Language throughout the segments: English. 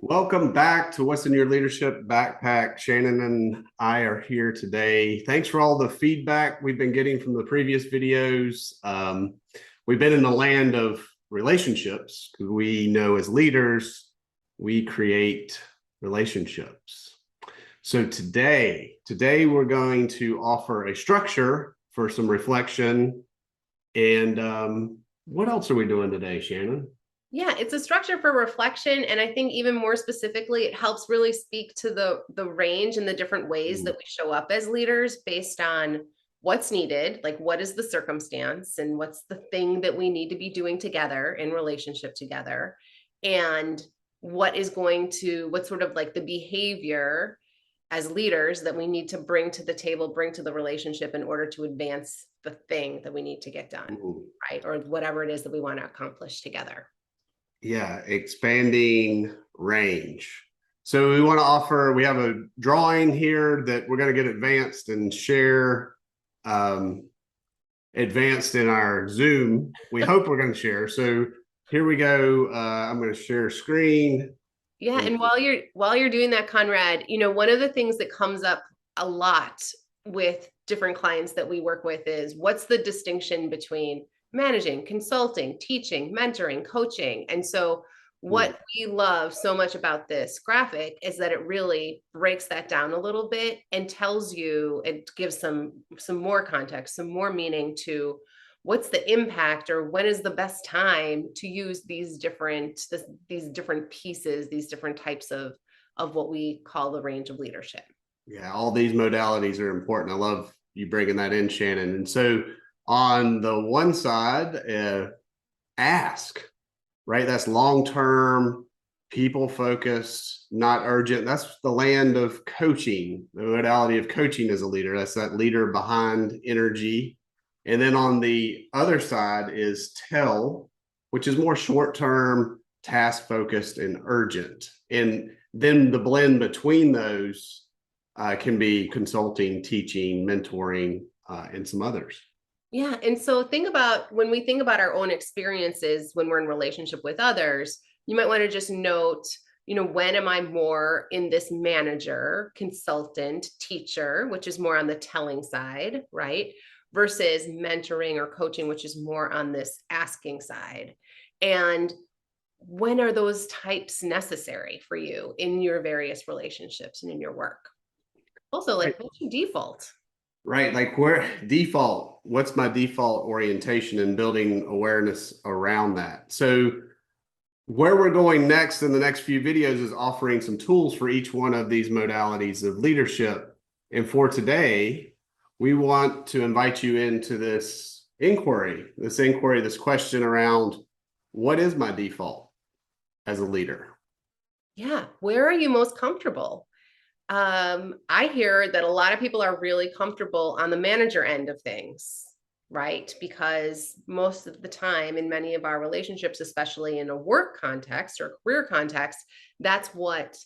Welcome back to What's in Your Leadership Backpack. Shannon and I are here today. Thanks for all the feedback we've been getting from the previous videos. We've been in the land of relationships because we know as leaders, we create relationships. So today we're going to offer a structure for some reflection. And what else are we doing today, Shannon? Yeah, it's a structure for reflection. And I think even more specifically, it helps really speak to the range and the different ways that we show up as leaders based on what's needed, like what is the circumstance and what's the thing that we need to be doing together in relationship together. And what's sort of like the behavior as leaders that we need to bring to the table, bring to the relationship in order to advance the thing that we need to get done, right? Or whatever it is that we want to accomplish together. Yeah, expanding range. So we have a drawing here that we're going to get advanced and share advanced in our Zoom. We hope we're going to share. So here we go. I'm going to share screen. Yeah, and while you're doing that, Conrad, one of the things that comes up a lot with different clients that we work with is what's the distinction between managing, consulting, teaching, mentoring, coaching. And so what we love so much about this graphic is that it really breaks that down a little bit and tells you, it gives some more context, some more meaning to what's the impact or when is the best time to use these different pieces, these different types of what we call the range of leadership. Yeah, all these modalities are important. I love you bringing that in, Shannon. And so on the one side, ask, right? That's long-term, people-focused, not urgent. That's the land of coaching. The modality of coaching as a leader. That's that leader behind energy. And then on the other side is tell, which is more short-term, task-focused, and urgent. And then the blend between those can be consulting, teaching, mentoring, and some others. Yeah. And so when we think about our own experiences when we're in relationship with others, you might want to just note, when am I more in this manager, consultant, teacher, which is more on the telling side, right? Versus mentoring or coaching, which is more on this asking side. And when are those types necessary for you in your various relationships and in your work? Also, like, what's your default? Right. Like what's my default orientation and building awareness around that? So where we're going next in the next few videos is offering some tools for each one of these modalities of leadership. And for today, we want to invite you into this this question around what is my default as a leader? Yeah. Where are you most comfortable? I hear that a lot of people are really comfortable on the manager end of things, right? Because most of the time in many of our relationships, especially in a work context or career context, that's what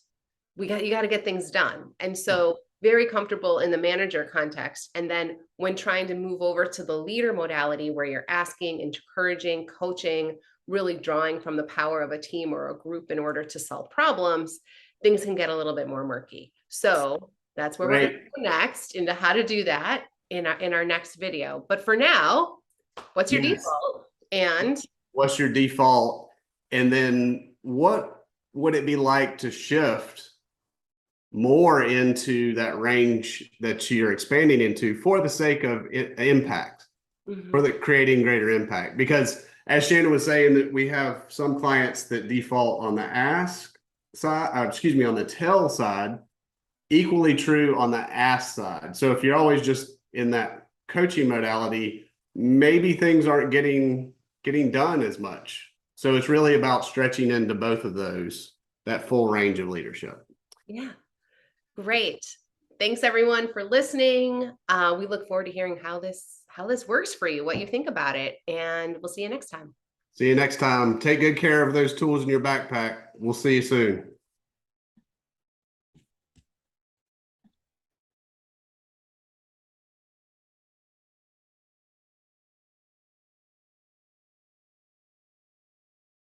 you got to get things done. And so very comfortable in the manager context. And then when trying to move over to the leader modality where you're asking, encouraging, coaching, really drawing from the power of a team or a group in order to solve problems, things can get a little bit more murky. So that's where we're going to go next into how to do that in our next video. But for now, what's your default? And what's your default? And then what would it be like to shift more into that range that you're expanding into for the sake of impact, for the creating greater impact? Because as Shannon was saying, that we have some clients that default on the ask side, on the tell side, equally true on the ask side. So if you're always just in that coaching modality, maybe things aren't getting done as much. So it's really about stretching into both of those, that full range of leadership. Yeah, great. Thanks everyone for listening. We look forward to hearing how this works for you, what you think about it, and we'll see you next time. See you next time. Take good care of those tools in your backpack. We'll see you soon.